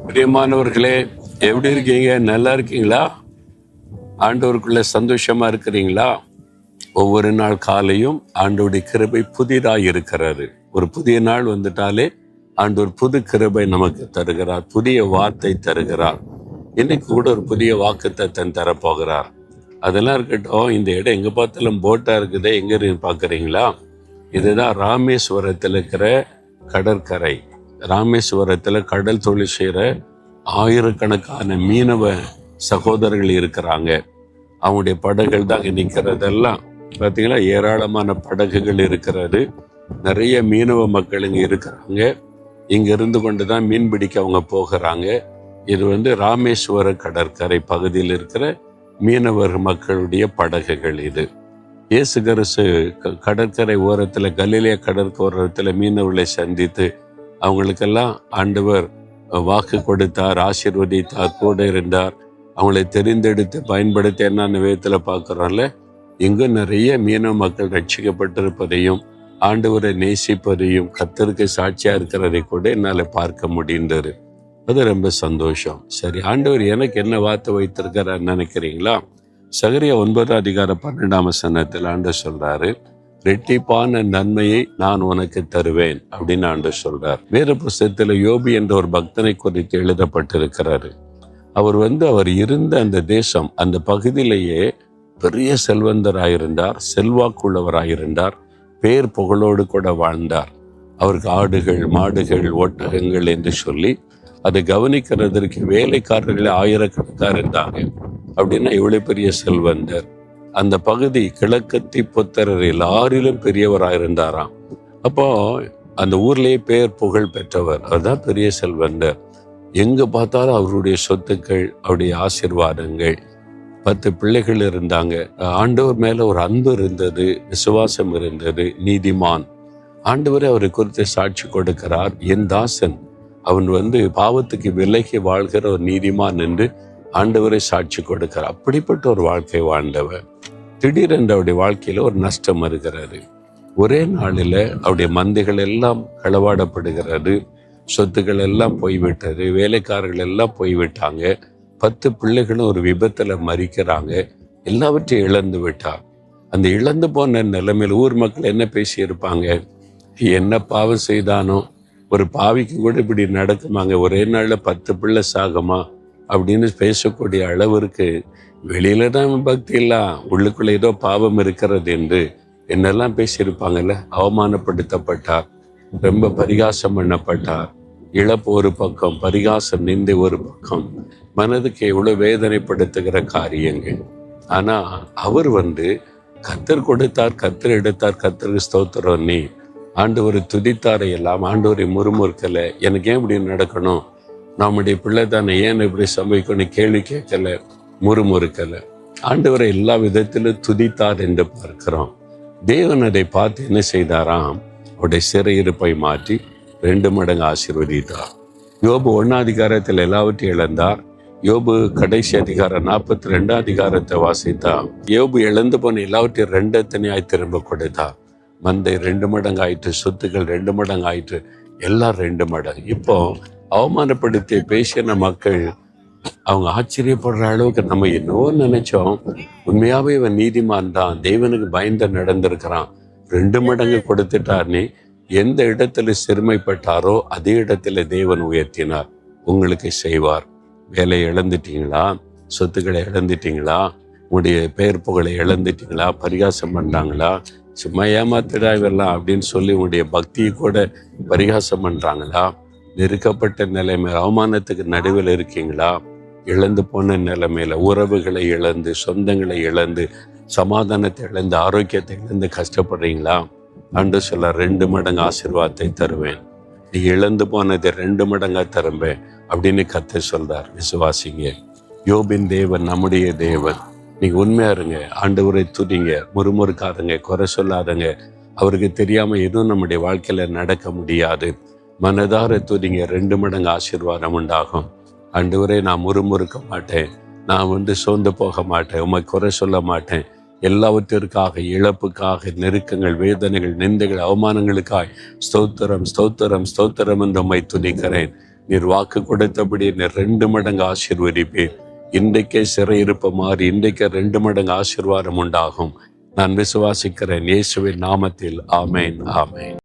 பிரியமானவர்களே, எப்படி இருக்கீங்க? நல்லா இருக்கீங்களா? ஆண்டவருக்குள்ள சந்தோஷமா இருக்கிறீங்களா? ஒவ்வொரு நாள் காலையும் ஆண்டவருடைய கிருபை புதிதாய் இருக்கிறது. ஒரு புதிய நாள் வந்துட்டாலே ஆண்டவர் புது கிருபை நமக்கு தருகிறார், புதிய வார்த்தை தருகிறார். இன்னைக்கு கூட ஒரு புதிய வாக்குத்தத்தம் தரப்போகிறார். அதெல்லாம் இருக்கட்டும். இந்த இடம் எங்க பார்த்தாலும் போட்டா இருக்குதே, எங்க இருக்குன்னு பாக்குறீங்களா? இதுதான் ராமேஸ்வரத்தில் இருக்கிற கடற்கரை. ராமேஸ்வரத்துல கடல் தொழில் செய்கிற ஆயிரக்கணக்கான மீனவ சகோதரர்கள் இருக்கிறாங்க. அவங்களுடைய படகுகள் தான் இங்கே நிற்கிறதெல்லாம் பார்த்தீங்களா, ஏராளமான படகுகள் இருக்கிறது. நிறைய மீனவ மக்கள் இங்கே இருக்கிறாங்க. இங்கே இருந்து கொண்டு தான் மீன் பிடிக்க அவங்க போகிறாங்க. இது ராமேஸ்வர கடற்கரை பகுதியில் இருக்கிற மீனவர் மக்களுடைய படகுகள். இது இயேசு கிறிஸ்து கடற்கரை ஓரத்தில், கலிலேய கடற்கரை மீனவர்களை சந்தித்து அவங்களுக்கெல்லாம் ஆண்டவர் வாக்கு கொடுத்தார், ஆசீர்வதித்தார், கூட இருந்தார். அவங்களை தெரிந்தெடுத்து பயன்படுத்தி என்னென்ன விதத்தில் பார்க்குறோம்ல, இங்கும் நிறைய மீனவ மக்கள் ரட்சிக்கப்பட்டிருப்பதையும் ஆண்டவரை நேசிப்பதையும் கர்த்தருக்கு சாட்சியா இருக்கிறதை கூட என்னால் பார்க்க முடிந்தது. அது ரொம்ப சந்தோஷம். சரி, ஆண்டவர் எனக்கு என்ன வார்த்தை வைத்திருக்கிறார் நினைக்கிறீங்களா? சகரியா 9:12 ஆண்டவர் சொல்றாரு, ரெட்டிப்பான நன்மையை நான் உனக்கு தருவேன் அப்படின்னு ஆண்டவர் சொல்றார். வேற புஸ்தகத்துல யோபு என்ற ஒரு பக்தனை குறித்து எழுதப்பட்டிருக்கிறாரு. அவர் இருந்த அந்த தேசம், அந்த பகுதியிலேயே பெரிய செல்வந்தராயிருந்தார், செல்வாக்குள்ளவராயிருந்தார், பேர் புகழோடு கூட வாழ்ந்தார். அவருக்கு ஆடுகள், மாடுகள், ஒட்டகங்கள் என்று சொல்லி அதை கவனிக்கிறதற்கு வேலைக்காரர்களே ஆயிரக்கணக்காக இருந்தாங்க. அப்படின்னா இவ்வளவு பெரிய செல்வந்தர். அந்த பகுதி கிழக்கத்தி புத்தரர் எல்லாரிலும் பெரியவராயிருந்தாராம். அப்போ அந்த ஊர்லேயே பேர் புகழ் பெற்றவர். அவர்தான் பெரிய செல்வந்தர். எங்க பார்த்தாலும் அவருடைய சொத்துக்கள், அவருடைய ஆசீர்வாதங்கள். 10 பிள்ளைகள் இருந்தாங்க. ஆண்டவர் மேல ஒரு அன்பு இருந்தது, விசுவாசம் இருந்தது, நீதிமான். ஆண்டவரே அவரை குறித்து சாட்சி கொடுக்கிறார், என் தாசன் அவன் பாவத்துக்கு விலகி வாழ்கிற ஒரு நீதிமான் என்று ஆண்டவரை சாட்சி கொடுக்கிறார். அப்படிப்பட்ட ஒரு வாழ்க்கை வாழ்ந்தவர். திடீரென்று அவருடைய வாழ்க்கையில ஒரு நஷ்டம் வருகிறது. ஒரே நாளில் அவருடைய மந்தைகள் எல்லாம் களவாடப்படுகிறது, சொத்துக்கள் எல்லாம் போய்விட்டது, வேலைக்காரர்கள் எல்லாம் போய்விட்டாங்க, 10 பிள்ளைகளும் ஒரு விபத்துல மறிக்கிறாங்க. எல்லாவற்றையும் இழந்து விட்டார். அந்த இழந்து போன நிலைமையில் ஊர் மக்கள் என்ன பேசியிருப்பாங்க? என்ன பாவம் செய்தானோ, ஒரு பாவிக்கு கூட இப்படி நடக்குமாங்க, ஒரே நாள்ல 10 பிள்ளை சாகுமா அப்படின்னு பேசக்கூடிய அளவிற்கு வெளியில தான் பக்தி எல்லாம், உள்ளுக்குள்ள ஏதோ பாவம் இருக்கிறது என்று என்னெல்லாம் பேசியிருப்பாங்கல்ல. அவமானப்படுத்தப்பட்டார், ரொம்ப பரிகாசம் பண்ணப்பட்டார். இழப்பு ஒரு பக்கம், பரிகாசம், நிந்தை ஒரு பக்கம். மனதுக்கு எவ்வளவு வேதனைப்படுத்துகிற காரியங்கள். ஆனா அவர் கர்த்தர் கொடுத்தார், கர்த்தர் எடுத்தார், கர்த்தருக்கு ஸ்தோத்திரம். நீ ஆண்டவரை துதித்தாரை எல்லாம், ஆண்டவரை முறுமுறுக்கலை, எனக்கு ஏன் இப்படி நடக்கணும், நம்முடைய பிள்ளை தானே, ஏன் இப்படி சம்பவிக்கணும் கேள்வி கேட்கல, முறுமுறுக்கல. ஆண்டவரை எல்லா விதத்திலும் துதித்தார் என்று பார்க்கிறோம். தேவன் அதை பார்த்து என்ன செய்தாராம்? அவருடைய சிறையிருப்பை மாற்றி 2 மடங்கு ஆசீர்வதித்தார். யோபு 1 எல்லாவற்றையும் இழந்தார். யோபு கடைசி அதிகாரம் 42 வாசித்தார். யோபு இழந்து போன எல்லாவற்றையும் 2 தனியாய் திரும்ப கொடுத்தார். மந்தை 2 மடங்கு ஆயிற்று, சொத்துக்கள் 2 மடங்கு ஆயிற்று, எல்லாம் 2 மடங்கு. இப்போ அவமானப்படுத்தி பேசின மக்கள் அவங்க ஆச்சரியப்படுற அளவுக்கு நம்ம என்னவோ நினைச்சோம், உண்மையாவே இவன் நீதிமான் தான், தேவனுக்கு பயந்து நடந்திருக்கிறான், 2 மடங்கு கொடுத்துட்டார்னே. எந்த இடத்துல சிறுமைப்பட்டாரோ அதே இடத்துல தேவன் உயர்த்தினார். உங்களுக்கு செய்வார். வேலையை இழந்துட்டீங்களா? சொத்துக்களை இழந்துட்டீங்களா? உங்களுடைய பெயர் புகழை இழந்துட்டீங்களா? பரிகாசம் பண்ணாங்களா? சும்மா ஏமாத்திடா இவெல்லாம் அப்படின்னு சொல்லி உங்களுடைய பக்தியை கூட பரிகாசம் பண்றாங்களா? நெருக்கப்பட்ட நிலைமை, அவமானத்துக்கு நடுவில் இருக்கீங்களா? இழந்து போன நிலைமையில உறவுகளை இழந்து, சொந்தங்களை இழந்து, சமாதானத்தை இழந்து, ஆரோக்கியத்தை இழந்து கஷ்டப்படுறீங்களா? அன்று சொல்ல 2 மடங்கு ஆசீர்வாதத்தை தருவேன், நீ இழந்து போனதை 2 மடங்கா தருவேன் அப்படின்னு கர்த்தர் சொல்றார். விசுவாசிங்க. யோபின் தேவன் நம்முடைய தேவன். நீங்க உண்மையா இருங்க, ஆண்டவரை துதிங்க, முறுமுறுக்காதங்க, குறை சொல்லாதங்க. அவருக்கு தெரியாம எதுவும் நம்முடைய வாழ்க்கையில நடக்க முடியாது. மனதார துதிங்க, 2 மடங்கு ஆசீர்வாதம் உண்டாகும். ஆண்டவரே, நான் முறுமுறுக்க மாட்டேன், நான் சோர்ந்து போக மாட்டேன், உம்மை குறை சொல்ல மாட்டேன். எல்லாவற்றிற்காக, இழப்புக்காக, நெருக்கங்கள், வேதனைகள், நிந்தைகள், அவமானங்களுக்காய் ஸ்தோத்திரம், ஸ்தோத்திரம், ஸ்தோத்திரம் என்று உம்மை துதிக்கிறேன். நீர் வாக்கு கொடுத்தபடி நீர் 2 மடங்கு ஆசீர்வதிப்பீர். இன்றைக்கே சிறையிருப்பு மாறி இன்றைக்கே 2 மடங்கு ஆசீர்வாதம் உண்டாகும். நான் விசுவாசிக்கிறேன் இயேசுவின் நாமத்தில். ஆமேன், ஆமேன்.